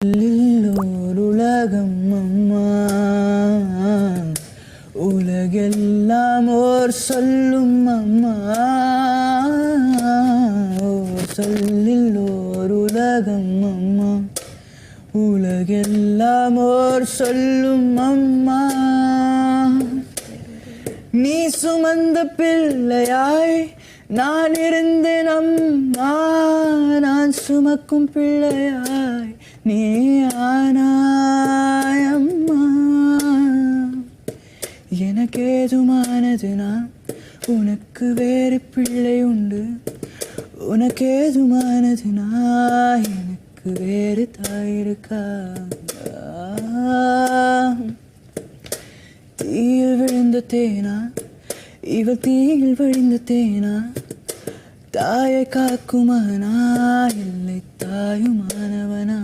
ஓர் உலகம் அம்மா, உலகெல்லாம் ஓர் சொல்லும் அம்மா, ஓர் சொல்லில் ஓர் உலகம் அம்மா, உலகெல்லாம் ஓர் சொல்லும் அம்மா. நீ சுமந்த பிள்ளையாய் நான் இருந்தேன் அம்மா, நான் சுமக்கும் பிள்ளையாய் நீ ஆனாய் அம்மா. எனக்கு ஏதுமானது நான், உனக்கு வேறு பிள்ளை உண்டு. உனக்கு ஏதுமானது நான், எனக்கு வேறு தாய் இருக்கா? தீயில் விழுந்த தேனா இவள் தீயில் விழுந்த தேனா, தாயை காக்குமானா இல்லை தாயுமானவனா?